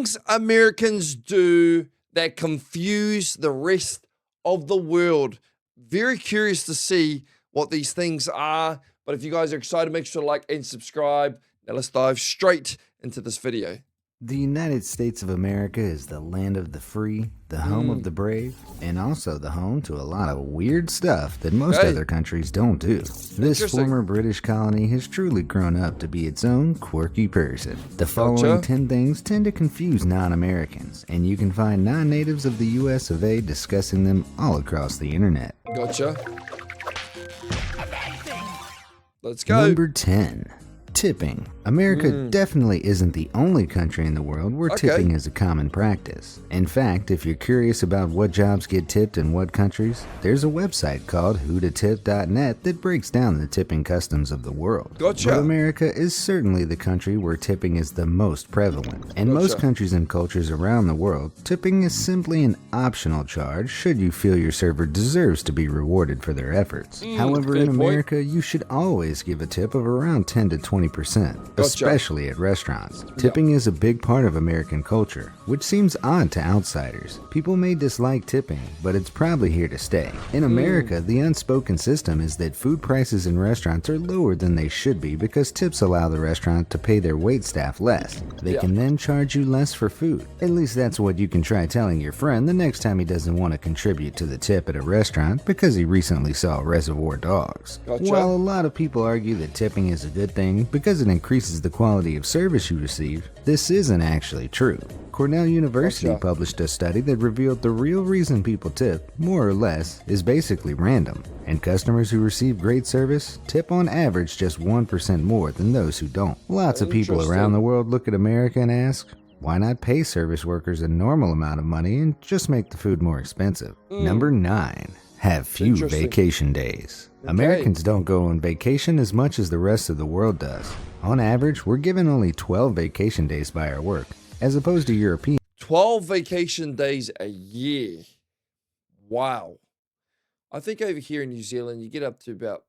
things Americans do that confuse the rest of the world. Very curious to see what these things are. But if you guys are excited, make sure to like and subscribe. Now let's dive straight into this video. The United States of America is the land of the free, the home of the brave, and also the home to a lot of weird stuff that most other countries don't do. This former British colony has truly grown up to be its own quirky person. The following 10 things tend to confuse non-Americans, and you can find non-natives of the US of A discussing them all across the internet. Gotcha. Let's go. Number 10. Tipping. America definitely isn't the only country in the world where tipping is a common practice. In fact, if you're curious about what jobs get tipped in what countries, there's a website called whototip.net that breaks down the tipping customs of the world. Gotcha. But America is certainly the country where tipping is the most prevalent. In most countries and cultures around the world, tipping is simply an optional charge should you feel your server deserves to be rewarded for their efforts. However, in America, you should always give a tip of around 10 to 20%. Especially at restaurants. Tipping is a big part of American culture, which seems odd to outsiders. People may dislike tipping, but it's probably here to stay. In America, the unspoken system is that food prices in restaurants are lower than they should be because tips allow the restaurant to pay their waitstaff less. They can then charge you less for food. At least that's what you can try telling your friend the next time he doesn't want to contribute to the tip at a restaurant because he recently saw Reservoir Dogs. While a lot of people argue that tipping is a good thing because it increases the quality of service you receive, this isn't actually true. Cornell University published a study that revealed the real reason people tip, more or less, is basically random, and customers who receive great service tip on average just 1% more than those who don't. Lots of people around the world look at America and ask, why not pay service workers a normal amount of money and just make the food more expensive? Number 9. Have few vacation days. Americans don't go on vacation as much as the rest of the world does. On average, we're given only 12 vacation days by our work, as opposed to Europeans. 12 vacation days a year. Wow. I think over here in New Zealand, you get up to about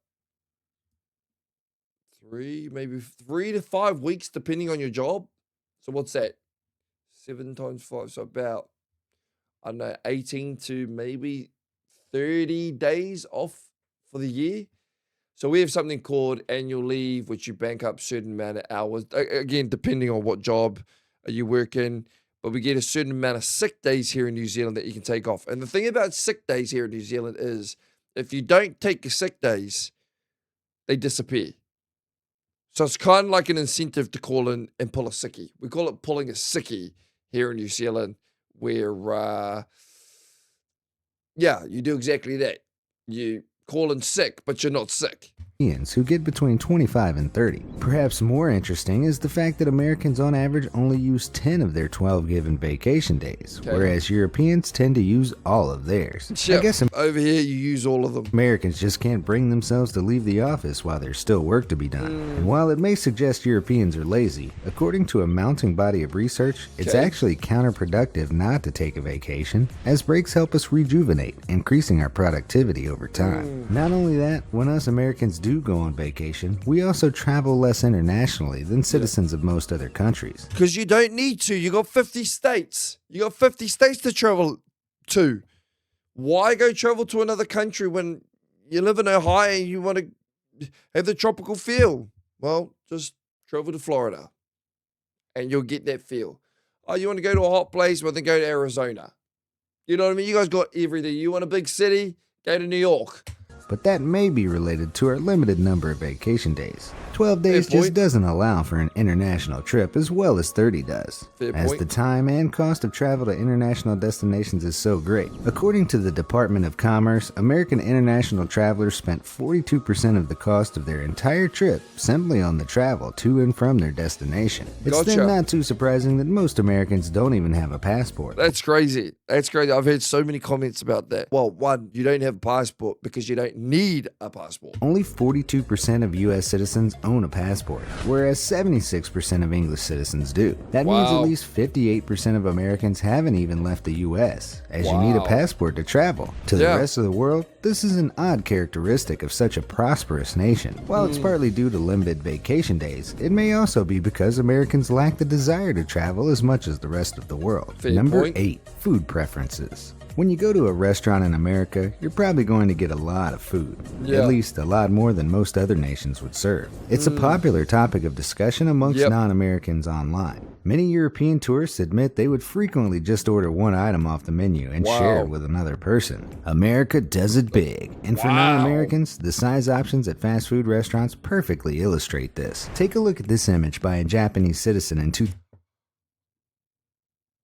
maybe 3 to 5 weeks, depending on your job. So what's that? 7 times 5, so about, I don't know, 18 to maybe 30 days off for the year. So we have something called annual leave, which you bank up a certain amount of hours. Again, depending on what job you work in. But we get a certain amount of sick days here in New Zealand that you can take off. And the thing about sick days here in New Zealand is if you don't take your sick days, they disappear. So it's kind of like an incentive to call in and pull a sickie. We call it pulling a sickie here in New Zealand, where, you do exactly that. You call in sick, but you're not sick. Who get between 25 and 30. Perhaps more interesting is the fact that Americans on average only use 10 of their 12 given vacation days, whereas Europeans tend to use all of theirs. I guess over here you use all of them. Americans just can't bring themselves to leave the office while there's still work to be done. And while it may suggest Europeans are lazy, according to a mounting body of research, it's actually counterproductive not to take a vacation, as breaks help us rejuvenate, increasing our productivity over time. Not only that, when us Americans do go on vacation, we also travel less internationally than citizens of most other countries. Because you don't need to. You got 50 states. You got 50 states to travel to. Why go travel to another country when you live in Ohio and you want to have the tropical feel? Well, just travel to Florida and you'll get that feel. Oh, you want to go to a hot place? Well, then go to Arizona. You know what I mean? You guys got everything. You want a big city? Go to New York. But that may be related to our limited number of vacation days. 12 days just doesn't allow for an international trip as well as 30 does, as the time and cost of travel to international destinations is so great. According to the Department of Commerce, American international travelers spent 42% of the cost of their entire trip simply on the travel to and from their destination. It's then not too surprising that most Americans don't even have a passport. That's crazy. That's crazy. I've heard so many comments about that. Well, one, you don't have a passport because you don't need a passport. Only 42% of U.S. citizens own a passport, whereas 76% of English citizens do. That means at least 58% of Americans haven't even left the US, as you need a passport to travel. To the rest of the world, this is an odd characteristic of such a prosperous nation. While it's partly due to limited vacation days, it may also be because Americans lack the desire to travel as much as the rest of the world. Number 8. Food preferences. When you go to a restaurant in America, you're probably going to get a lot of food. At least a lot more than most other nations would serve. It's a popular topic of discussion amongst non-Americans online. Many European tourists admit they would frequently just order one item off the menu and share it with another person. America does it big, and for non-Americans, the size options at fast food restaurants perfectly illustrate this. Take a look at this image by a Japanese citizen in 2000.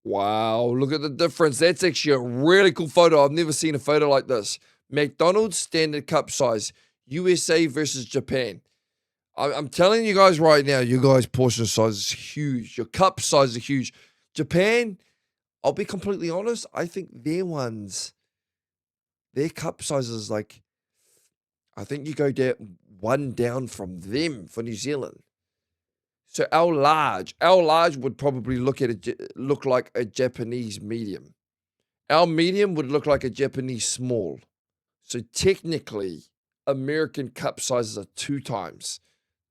Wow, look at the difference. That's actually a really cool photo. I've never seen a photo like this. McDonald's standard cup size, USA versus Japan. I'm telling you guys right now, you guys' portion size is huge. Your cup size is huge. Japan, I'll be completely honest, I think their cup size is like, I think you go one down from them for New Zealand. So our large would probably look like a Japanese medium. Our medium would look like a Japanese small. So technically, American cup sizes are 2 times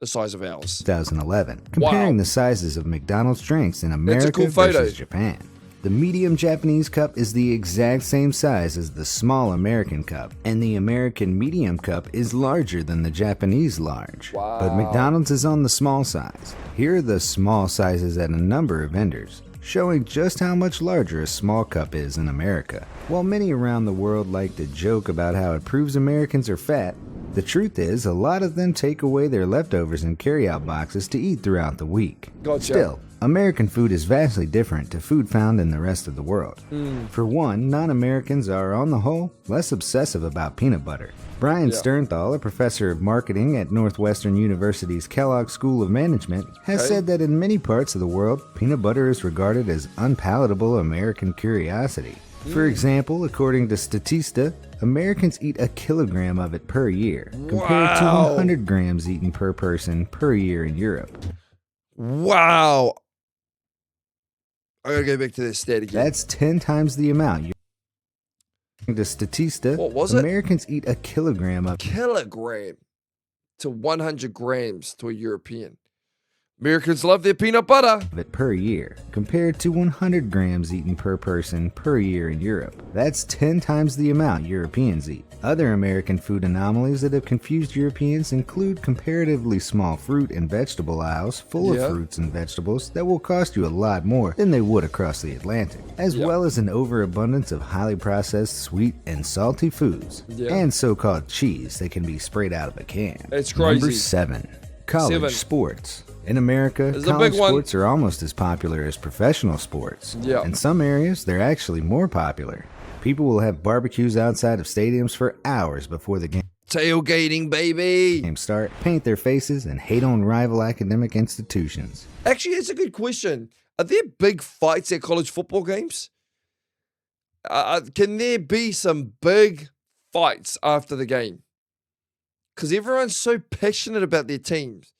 the size of ours. 2011, comparing the sizes of McDonald's drinks in America versus Japan. The medium Japanese cup is the exact same size as the small American cup, and the American medium cup is larger than the Japanese large. But McDonald's is on the small size. Here are the small sizes at a number of vendors, showing just how much larger a small cup is in America. While many around the world like to joke about how it proves Americans are fat, the truth is a lot of them take away their leftovers in carry-out boxes to eat throughout the week. Still, American food is vastly different to food found in the rest of the world. For one, non-Americans are, on the whole, less obsessive about peanut butter. Brian Sternthal, a professor of marketing at Northwestern University's Kellogg School of Management, has said that in many parts of the world, peanut butter is regarded as unpalatable American curiosity. For example, according to Statista, Americans eat 1 kilogram of it per year, compared to 100 grams eaten per person per year in Europe. Wow. I gotta go back to this stat again. That's 10 times the amount. According to Statista, what was it? Americans eat 1 kilogram of kilogram to 100 grams to a European. Americans love their peanut butter per year, compared to 100 grams eaten per person per year in Europe. That's 10 times the amount Europeans eat. Other American food anomalies that have confused Europeans include comparatively small fruit and vegetable aisles full of fruits and vegetables that will cost you a lot more than they would across the Atlantic, as well as an overabundance of highly processed sweet and salty foods, and so-called cheese that can be sprayed out of a can. It's crazy. Number 7. College sports. In America, college sports are almost as popular as professional sports. In some areas, they're actually more popular. People will have barbecues outside of stadiums for hours before the game. Tailgating, baby. Game start, paint their faces, and hate on rival academic institutions. Actually, it's a good question. Are there big fights at college football games? Can there be some big fights after the game? Because everyone's so passionate about their teams.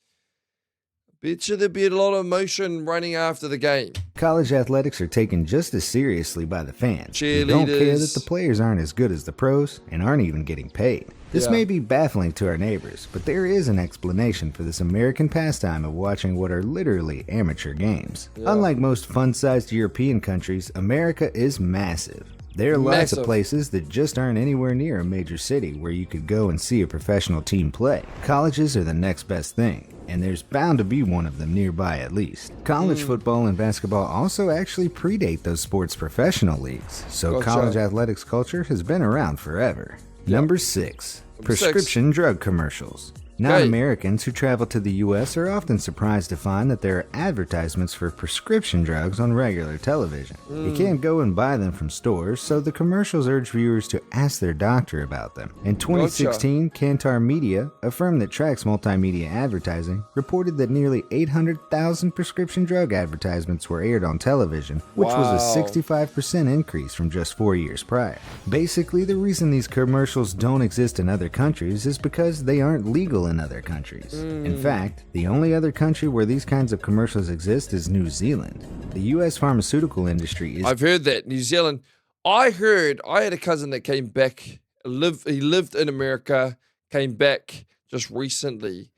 Bet you there'd be a lot of emotion running after the game. College athletics are taken just as seriously by the fans. Who don't care that the players aren't as good as the pros and aren't even getting paid. This may be baffling to our neighbors, but there is an explanation for this American pastime of watching what are literally amateur games. Unlike most fun-sized European countries, America is massive. There are lots of places that just aren't anywhere near a major city where you could go and see a professional team play. Colleges are the next best thing, and there's bound to be one of them nearby at least. College football and basketball also actually predate those sports' professional leagues, so college athletics culture has been around forever. Number 6. Prescription drug commercials. Non-Americans who travel to the US are often surprised to find that there are advertisements for prescription drugs on regular television. You can't go and buy them from stores, so the commercials urge viewers to ask their doctor about them. In 2016, Kantar Media, a firm that tracks multimedia advertising, reported that nearly 800,000 prescription drug advertisements were aired on television, which was a 65% increase from just 4 years prior. Basically, the reason these commercials don't exist in other countries is because they aren't legal illegal in other countries. In fact, the only other country where these kinds of commercials exist is New Zealand. The US pharmaceutical industry is... I've heard that. New Zealand. I had a cousin that came back. He lived in America, came back just recently,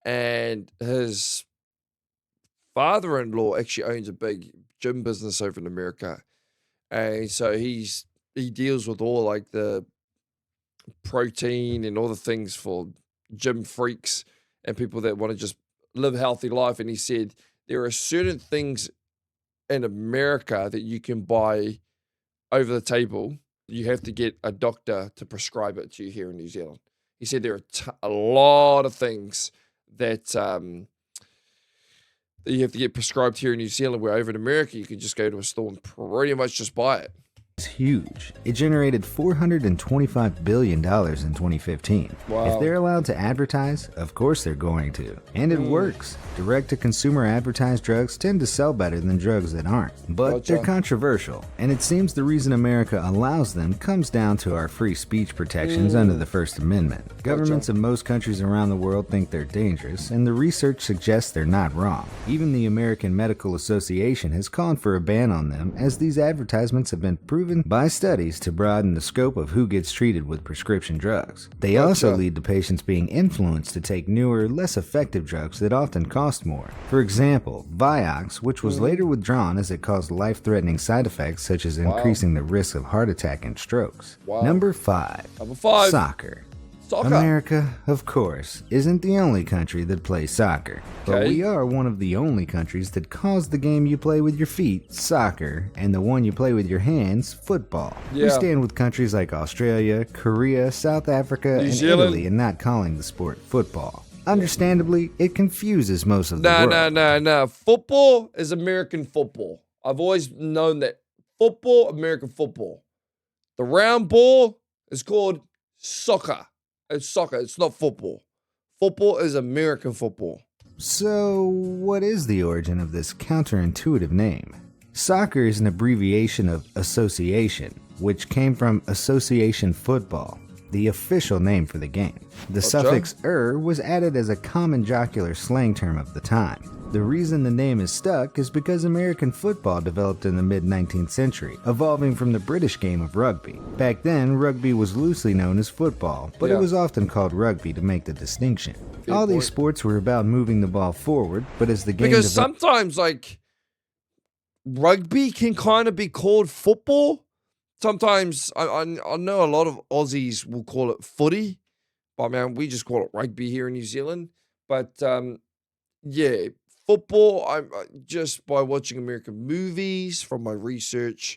and his father-in-law actually owns a big gym business over in America. And so he deals with all like the protein and all the things for gym freaks and people that want to just live a healthy life. And he said there are certain things in America that you can buy over the table. You have to get a doctor to prescribe it to you here in New Zealand. He said there are a lot of things that that you have to get prescribed here in New Zealand, where over in America you can just go to a store and pretty much just buy it. Huge. It generated $425 billion in 2015. Wow. If they're allowed to advertise, of course they're going to. And it works. Direct-to-consumer advertised drugs tend to sell better than drugs that aren't. But they're controversial, and it seems the reason America allows them comes down to our free speech protections under the First Amendment. Governments of most countries around the world think they're dangerous, and the research suggests they're not wrong. Even the American Medical Association has called for a ban on them, as these advertisements have been proven by studies to broaden the scope of who gets treated with prescription drugs. They also lead to patients being influenced to take newer, less effective drugs that often cost more. For example, Vioxx, which was later withdrawn as it caused life-threatening side effects such as increasing the risk of heart attack and strokes. Number 5. Soccer. America, of course, isn't the only country that plays soccer, but we are one of the only countries that calls the game you play with your feet soccer and the one you play with your hands football. We stand with countries like Australia, Korea, South Africa, and Italy in not calling the sport football. Understandably, it confuses most of the world. No. Football is American football. I've always known that. Football, American football. The round ball is called soccer. It's soccer. It's not football. Football is American football. So, what is the origin of this counterintuitive name? Soccer is an abbreviation of association, which came from association football, the official name for the game. The suffix "er" was added as a common jocular slang term of the time. The reason the name is stuck is because American football developed in the mid-19th century, evolving from the British game of rugby. Back then, rugby was loosely known as football, but it was often called rugby to make the distinction. All these sports were about moving the ball forward, but as the game Because sometimes, like, rugby can kind of be called football. Sometimes, I know a lot of Aussies will call it footy, but man, we just call it rugby here in New Zealand. But, yeah, football, I'm just by watching American movies, from my research,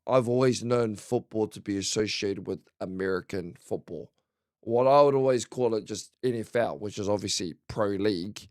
I've always known football to be associated with American football. What I would always call it just NFL, which is obviously pro league.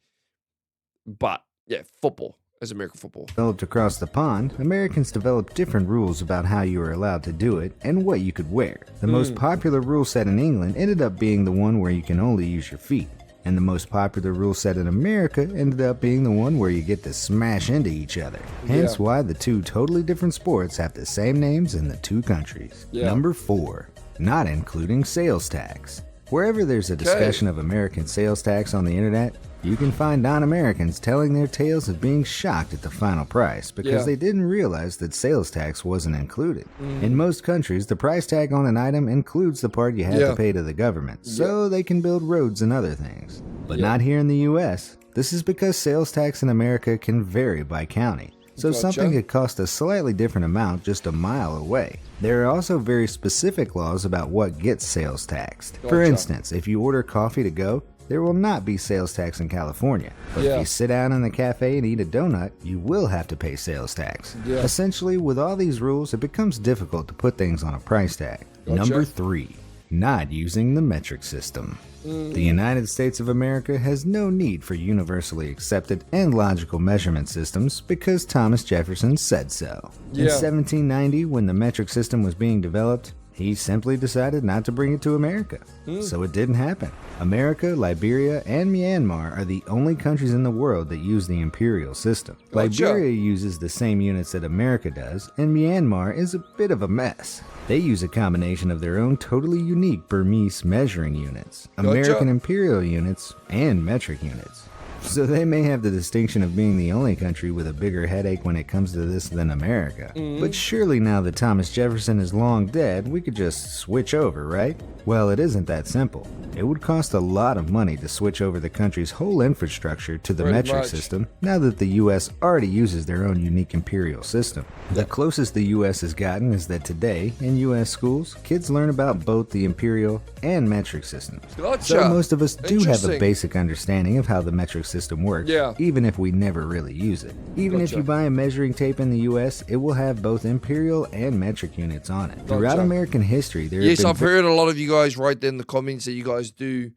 But yeah, football is American football. Developed across the pond, Americans developed different rules about how you were allowed to do it and what you could wear. The most popular rule set in England ended up being the one where you can only use your feet. And the most popular rule set in America ended up being the one where you get to smash into each other. Hence why the two totally different sports have the same names in the two countries. Number 4. Not including sales tax. Wherever there's a discussion of American sales tax on the internet, you can find non-Americans telling their tales of being shocked at the final price because they didn't realize that sales tax wasn't included. In most countries, the price tag on an item includes the part you have to pay to the government, so they can build roads and other things. But not here in the US. This is because sales tax in America can vary by county. So something could cost a slightly different amount just a mile away. There are also very specific laws about what gets sales taxed. For instance, if you order coffee to go, there will not be sales tax in California. But if you sit down in the cafe and eat a donut, you will have to pay sales tax. Essentially, with all these rules, it becomes difficult to put things on a price tag. Number 3. Not using the metric system. The United States of America has no need for universally accepted and logical measurement systems because Thomas Jefferson said so. In 1790, when the metric system was being developed, He simply decided not to bring it to America. So it didn't happen. America, Liberia, and Myanmar are the only countries in the world that use the imperial system. Gotcha. Liberia uses the same units that America does, and Myanmar is a bit of a mess. They use a combination of their own totally unique Burmese measuring units, American imperial units, and metric units. So they may have the distinction of being the only country with a bigger headache when it comes to this than America. But surely now that Thomas Jefferson is long dead, we could just switch over, right? Well, it isn't that simple. It would cost a lot of money to switch over the country's whole infrastructure to the metric system, now that the US already uses their own unique imperial system. The closest the US has gotten is that today, in US schools, kids learn about both the imperial and metric systems. So most of us do have a basic understanding of how the metric system works, even if we never really use it. Even if you buy a measuring tape in the US, it will have both imperial and metric units on it. Throughout American history, there have been... I've heard a lot of you guys write there in the comments that you guys do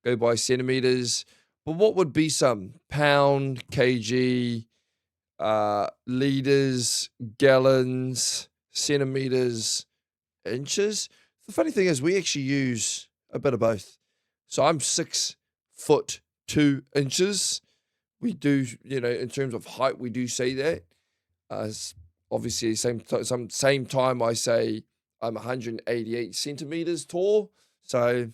go by centimeters, but what would be some pound, kg, liters, gallons, centimeters, inches? The funny thing is we actually use a bit of both. So I'm 6 foot 2 inches. We do, in terms of height, we do say that. Obviously, same time I say I'm 188 centimeters tall. So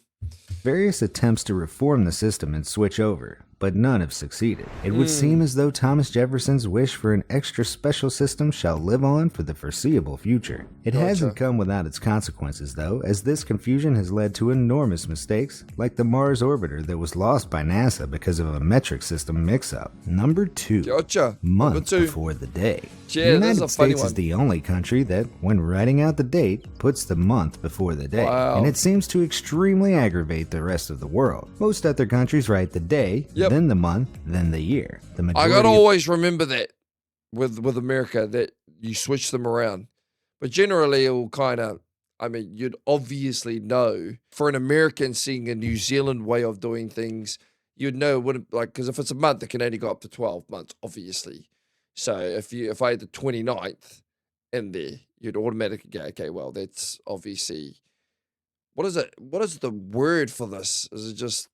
various attempts to reform the system and switch over, but none have succeeded. It would seem as though Thomas Jefferson's wish for an extra special system shall live on for the foreseeable future. It hasn't come without its consequences, though, as this confusion has led to enormous mistakes, like the Mars orbiter that was lost by NASA because of a metric system mix-up. Number 2. Month before the day. The United States is the only country that, when writing out the date, puts the month before the day, and it seems to extremely aggravate the rest of the world. Most other countries write the day, then the month, then the year. I gotta always remember that with America, that you switch them around. But generally, it will kind of, you'd obviously know. For an American seeing a New Zealand way of doing things, you'd know, because if it's a month, it can only go up to 12 months, obviously. So if I had the 29th in there, you'd automatically go, okay, well, that's obviously, what is it? What is the word for this? Is it just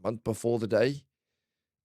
month before the day?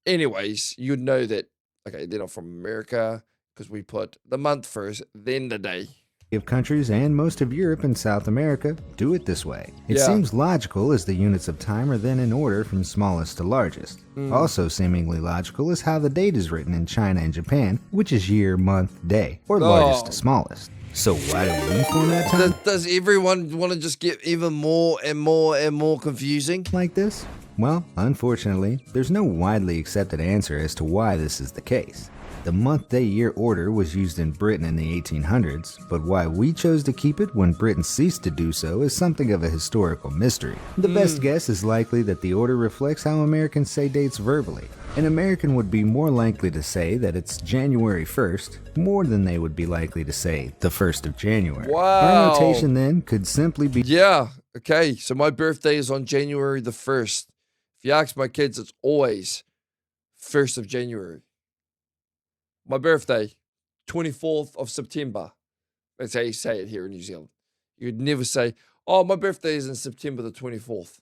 Anyways, you'd know that, okay, they're not from America because we put the month first, then the day. Of countries and most of Europe and South America do it this way. It seems logical as the units of time are then in order from smallest to largest. Also seemingly logical is how the date is written in China and Japan, which is year, month, day, or largest to smallest. So why do we format time? Does everyone want to just get even more and more and more confusing? Like this? Well, unfortunately, there's no widely accepted answer as to why this is the case. The month-day-year order was used in Britain in the 1800s, but why we chose to keep it when Britain ceased to do so is something of a historical mystery. The best guess is likely that the order reflects how Americans say dates verbally. An American would be more likely to say that it's January 1st, more than they would be likely to say the 1st of January. Our notation then could simply be... Okay, so my birthday is on January the 1st. If you ask my kids, it's always 1st of January. My birthday, 24th of September. That's how you say it here in New Zealand. You'd never say, oh, my birthday is in September the 24th.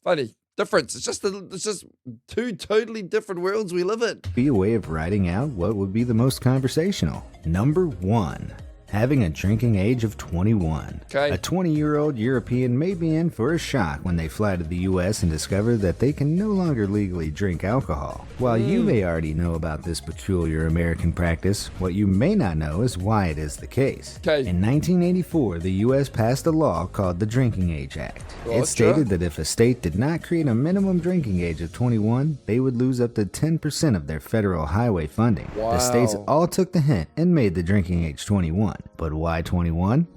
Funny. Difference. It's just two totally different worlds we live in. Be a way of writing out what would be the most conversational. Number 1. Having a drinking age of 21. A 20-year-old European may be in for a shock when they fly to the US and discover that they can no longer legally drink alcohol. While you may already know about this peculiar American practice, what you may not know is why it is the case. In 1984, the US passed a law called the Drinking Age Act. It stated that if a state did not create a minimum drinking age of 21, they would lose up to 10% of their federal highway funding. The states all took the hint and made the drinking age 21. But why 21?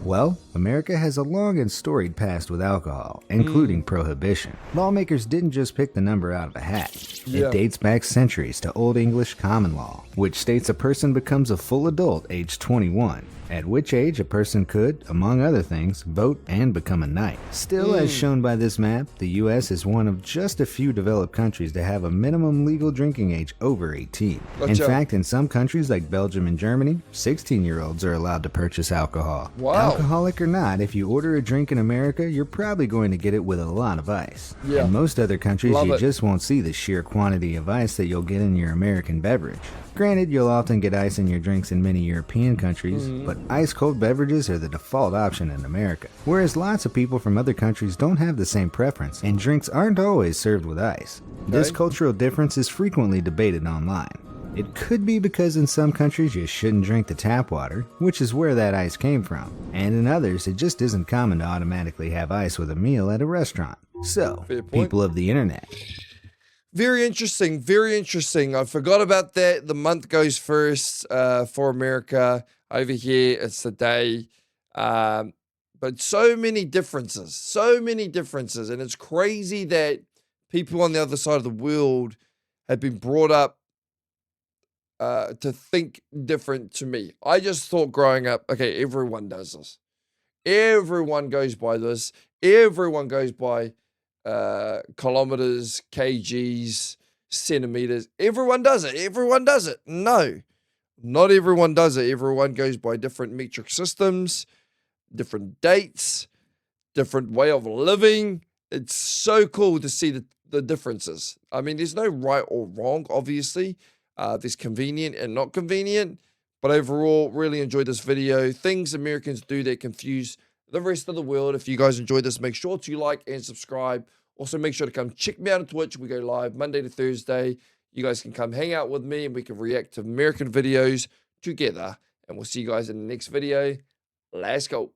Well, America has a long and storied past with alcohol, including prohibition. Lawmakers didn't just pick the number out of a hat. It dates back centuries to Old English common law, which states a person becomes a full adult aged 21, at which age a person could, among other things, vote and become a knight. Still, as shown by this map, the US is one of just a few developed countries to have a minimum legal drinking age over 18. In fact, in some countries like Belgium and Germany, 16-year-olds are allowed to purchase alcohol. Alcoholic or not, if you order a drink in America, you're probably going to get it with a lot of ice. Yeah. In most other countries, Love you it. just won't see the sheer quantity of ice that you'll get in your American beverage. Granted, you'll often get ice in your drinks in many European countries, but ice-cold beverages are the default option in America. Whereas lots of people from other countries don't have the same preference, and drinks aren't always served with ice. This cultural difference is frequently debated online. It could be because in some countries you shouldn't drink the tap water, which is where that ice came from, and in others it just isn't common to automatically have ice with a meal at a restaurant. So, people of the internet. Very interesting, very interesting. I forgot about that. The month goes first for America. Over here, it's the day. But so many differences, and it's crazy that people on the other side of the world have been brought up to think different to me. I just thought growing up, okay, everyone does this. Everyone goes by this. Everyone goes by kilometers, kgs, centimeters. Everyone does it. Everyone does it. No, not everyone does it. Everyone goes by different metric systems, different dates, different way of living. It's so cool to see the differences. I mean, there's no right or wrong, obviously. There's convenient and not convenient. But overall, really enjoyed this video. Things Americans do that confuse the rest of the world. If you guys enjoyed this, make sure to like and subscribe. Also, make sure to come check me out on Twitch. We go live Monday to Thursday. You guys can come hang out with me and we can react to American videos together. And we'll see you guys in the next video. Let's go.